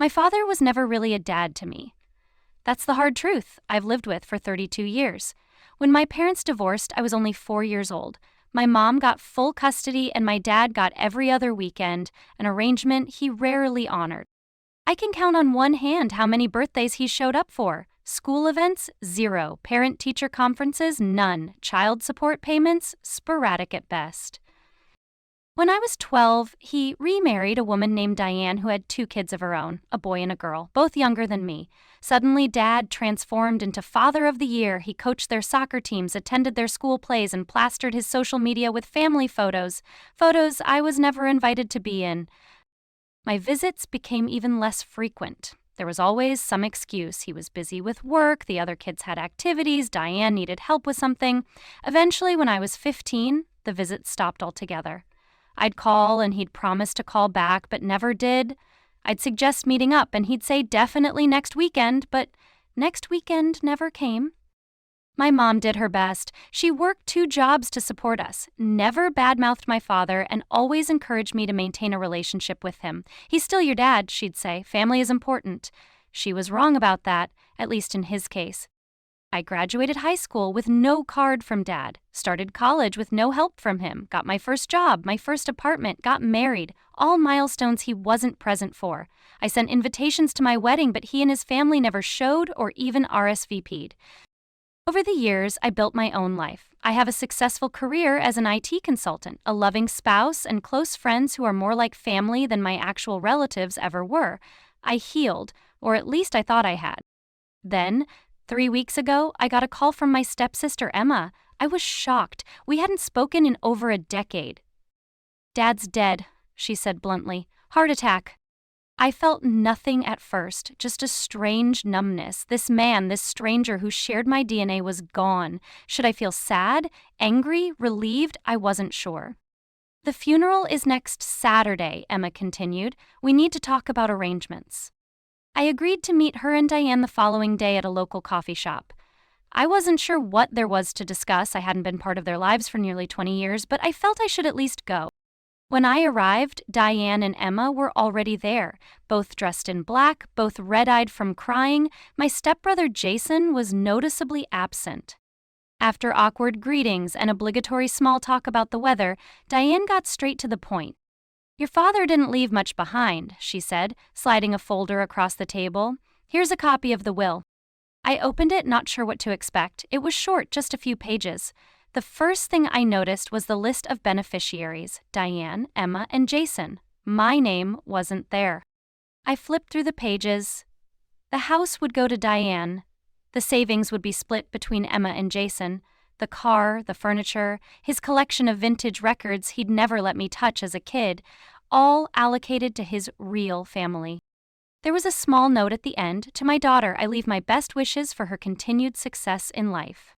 My father was never really a dad to me. That's the hard truth I've lived with for 32 years. When my parents divorced, I was only 4 years old. My mom got full custody and my dad got every other weekend, an arrangement he rarely honored. I can count on one hand how many birthdays he showed up for. School events, 0. Parent-teacher conferences, none. Child support payments, sporadic at best. When I was 12, he remarried a woman named Diane who had 2 kids of her own, a boy and a girl, both younger than me. Suddenly, Dad transformed into Father of the Year. He coached their soccer teams, attended their school plays, and plastered his social media with family photos. Photos I was never invited to be in. My visits became even less frequent. There was always some excuse. He was busy with work, the other kids had activities, Diane needed help with something. Eventually, when I was 15, the visits stopped altogether. I'd call and he'd promise to call back, but never did. I'd suggest meeting up and he'd say definitely next weekend, but next weekend never came. My mom did her best. She worked 2 jobs to support us, never badmouthed my father, and always encouraged me to maintain a relationship with him. He's still your dad, she'd say. Family is important. She was wrong about that, at least in his case. I graduated high school with no card from Dad, started college with no help from him, got my first job, my first apartment, got married, all milestones he wasn't present for. I sent invitations to my wedding, but he and his family never showed or even RSVP'd. Over the years, I built my own life. I have a successful career as an IT consultant, a loving spouse, and close friends who are more like family than my actual relatives ever were. I healed, or at least I thought I had. Then, 3 weeks ago, I got a call from my stepsister, Emma. I was shocked. We hadn't spoken in over a decade. "Dad's dead," she said bluntly. "Heart attack." I felt nothing at first, just a strange numbness. This man, this stranger who shared my DNA was gone. Should I feel sad, angry, relieved? I wasn't sure. "The funeral is next Saturday," Emma continued. "We need to talk about arrangements." I agreed to meet her and Diane the following day at a local coffee shop. I wasn't sure what there was to discuss. I hadn't been part of their lives for nearly 20 years, but I felt I should at least go. When I arrived, Diane and Emma were already there, both dressed in black, both red-eyed from crying. My stepbrother Jason was noticeably absent. After awkward greetings and obligatory small talk about the weather, Diane got straight to the point. "Your father didn't leave much behind," she said, sliding a folder across the table. "Here's a copy of the will." I opened it, not sure what to expect. It was short, just a few pages. The first thing I noticed was the list of beneficiaries: Diane, Emma, and Jason. My name wasn't there. I flipped through the pages. The house would go to Diane. The savings would be split between Emma and Jason. The car, the furniture, his collection of vintage records he'd never let me touch as a kid, all allocated to his real family. There was a small note at the end: "To my daughter, I leave my best wishes for her continued success in life."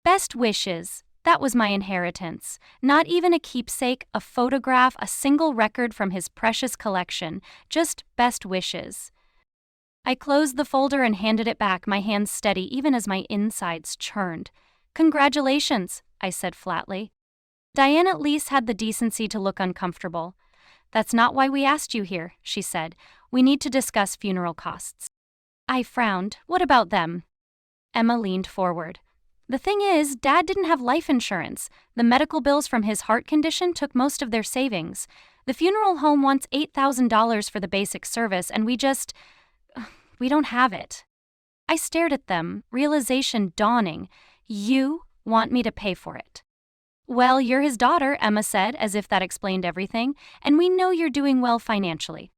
Best wishes. That was my inheritance. Not even a keepsake, a photograph, a single record from his precious collection. Just best wishes. I closed the folder and handed it back, my hands steady even as my insides churned. "Congratulations," I said flatly. Diane at least had the decency to look uncomfortable. "That's not why we asked you here," she said. "We need to discuss funeral costs." I frowned. "What about them?" Emma leaned forward. "The thing is, Dad didn't have life insurance. The medical bills from his heart condition took most of their savings. The funeral home wants $8,000 for the basic service, and we don't have it." I stared at them, realization dawning. "You want me to pay for it?" "Well, you're his daughter," Emma said, as if that explained everything, "and we know you're doing well financially."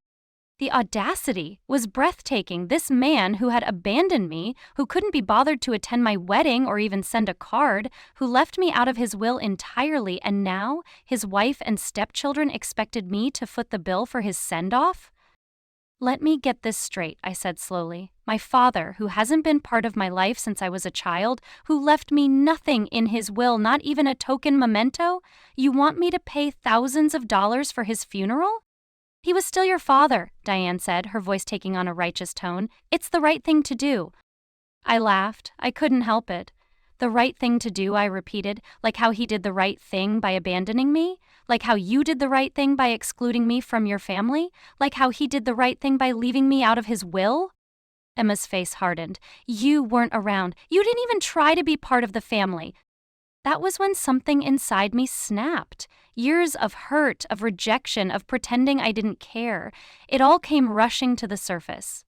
The audacity was breathtaking. This man who had abandoned me, who couldn't be bothered to attend my wedding or even send a card, who left me out of his will entirely, and now his wife and stepchildren expected me to foot the bill for his send-off? "Let me get this straight," I said slowly. "My father, who hasn't been part of my life since I was a child, who left me nothing in his will, not even a token memento, you want me to pay thousands of dollars for his funeral?" "He was still your father," Diane said, her voice taking on a righteous tone. "It's the right thing to do." I laughed. I couldn't help it. "The right thing to do," I repeated, like how he did the right thing by abandoning me? Like how you did the right thing by excluding me from your family? Like how he did the right thing by leaving me out of his will? Emma's face hardened. You weren't around. You didn't even try to be part of the family. That was when something inside me snapped. Years of hurt, of rejection, of pretending I didn't care. It all came rushing to the surface.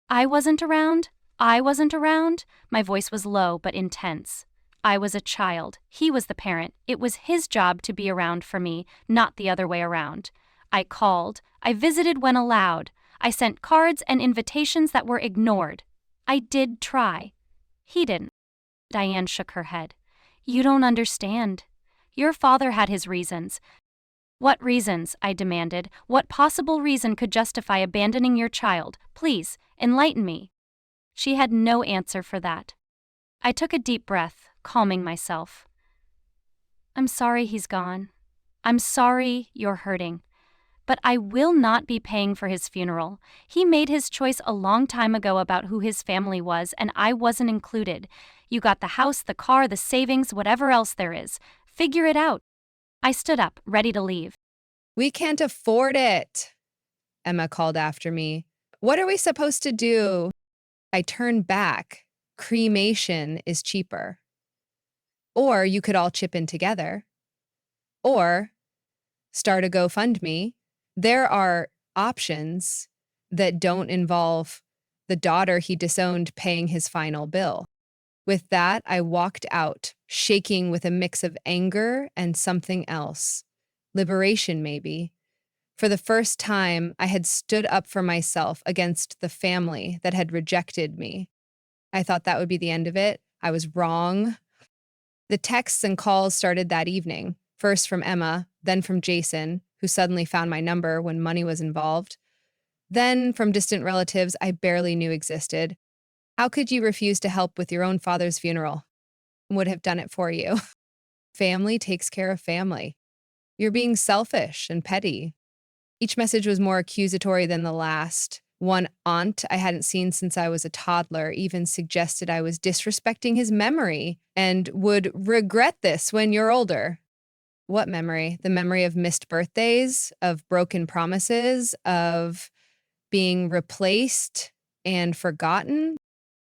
I wasn't around. I wasn't around. My voice was low but intense. I was a child. He was the parent. It was his job to be around for me, not the other way around. I called. I visited when allowed. I sent cards and invitations that were ignored. I did try. He didn't. Diane shook her head. You don't understand. Your father had his reasons. What reasons? I demanded. What possible reason could justify abandoning your child? Please, enlighten me. She had no answer for that. I took a deep breath, calming myself. I'm sorry he's gone. I'm sorry you're hurting. But I will not be paying for his funeral. He made his choice a long time ago about who his family was, and I wasn't included. You got the house, the car, the savings, whatever else there is. Figure it out. I stood up, ready to leave. We can't afford it, Emma called after me. What are we supposed to do? I turned back. Cremation is cheaper. Or you could all chip in together. Or start a GoFundMe. There are options that don't involve the daughter he disowned paying his final bill. With that, I walked out, shaking with a mix of anger and something else. Liberation, maybe. For the first time, I had stood up for myself against the family that had rejected me. I thought that would be the end of it. I was wrong. The texts and calls started that evening, first from Emma, then from Jason, who suddenly found my number when money was involved, then from distant relatives I barely knew existed. How could you refuse to help with your own father's funeral? Would have done it for you. Family takes care of family. You're being selfish and petty. Each message was more accusatory than the last. One aunt I hadn't seen since I was a toddler even suggested I was disrespecting his memory and would regret this when you're older. What memory? The memory of missed birthdays, of broken promises, of being replaced and forgotten?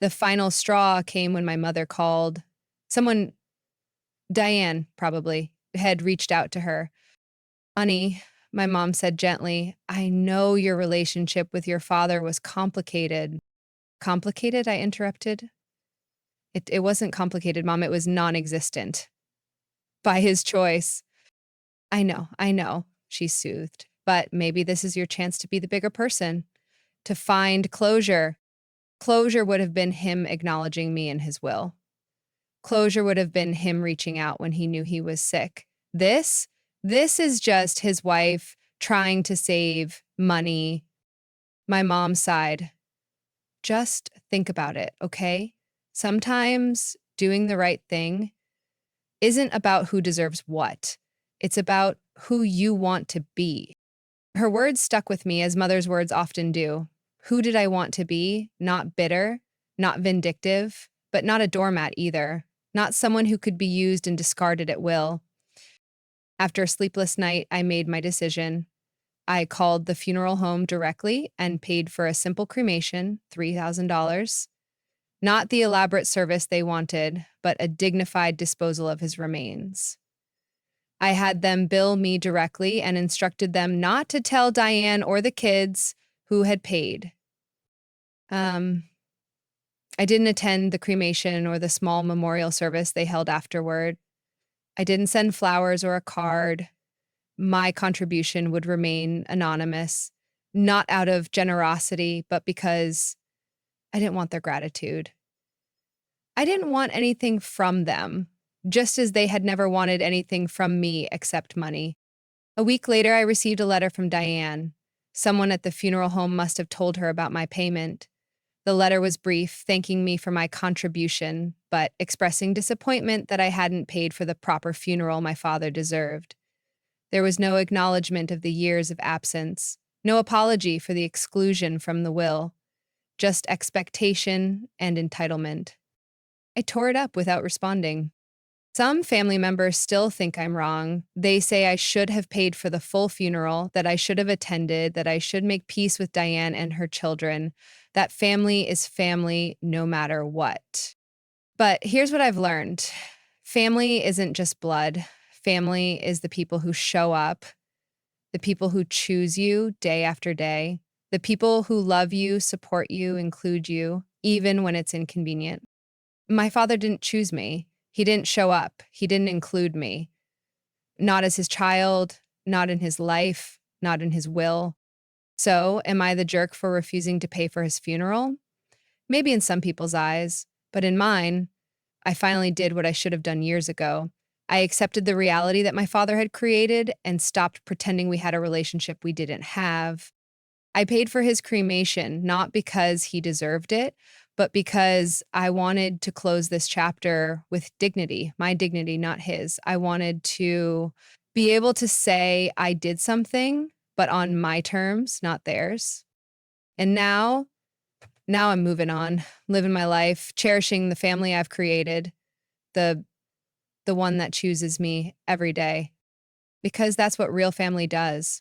The final straw came when my mother called. Someone, Diane probably, had reached out to her. Honey, my mom said gently, I know your relationship with your father was complicated. Complicated? I interrupted. It wasn't complicated, Mom. It was non-existent. By his choice. I know, she soothed. But maybe this is your chance to be the bigger person, to find closure. Closure would have been him acknowledging me in his will. Closure would have been him reaching out when he knew he was sick. This is just his wife trying to save money. My mom sighed. Just think about it, okay? Sometimes doing the right thing isn't about who deserves what. It's about who you want to be. Her words stuck with me as mother's words often do. Who did I want to be? Not bitter, not vindictive, but not a doormat either. Not someone who could be used and discarded at will. After a sleepless night, I made my decision. I called the funeral home directly and paid for a simple cremation, $3,000. Not the elaborate service they wanted, but a dignified disposal of his remains. I had them bill me directly and instructed them not to tell Diane or the kids who had paid. I didn't attend the cremation or the small memorial service they held afterward. I didn't send flowers or a card. My contribution would remain anonymous, not out of generosity, but because I didn't want their gratitude. I didn't want anything from them, just as they had never wanted anything from me except money. A week later, I received a letter from Diane. Someone at the funeral home must have told her about my payment. The letter was brief, thanking me for my contribution, but expressing disappointment that I hadn't paid for the proper funeral my father deserved. There was no acknowledgement of the years of absence, no apology for the exclusion from the will, just expectation and entitlement. I tore it up without responding. Some family members still think I'm wrong. They say I should have paid for the full funeral, that I should have attended, that I should make peace with Diane and her children, that family is family no matter what. But here's what I've learned. Family isn't just blood. Family is the people who show up, the people who choose you day after day, the people who love you, support you, include you, even when it's inconvenient. My father didn't choose me. He didn't show up. He didn't include me. Not as his child, not in his life, not in his will. So, am I the jerk for refusing to pay for his funeral? Maybe in some people's eyes, but in mine, I finally did what I should have done years ago. I accepted the reality that my father had created and stopped pretending we had a relationship we didn't have. I paid for his cremation, not because he deserved it, but because I wanted to close this chapter with dignity, my dignity, not his. I wanted to be able to say I did something, but on my terms, not theirs. And now I'm moving on, living my life, cherishing the family I've created, the the one that chooses me every day, because that's what real family does.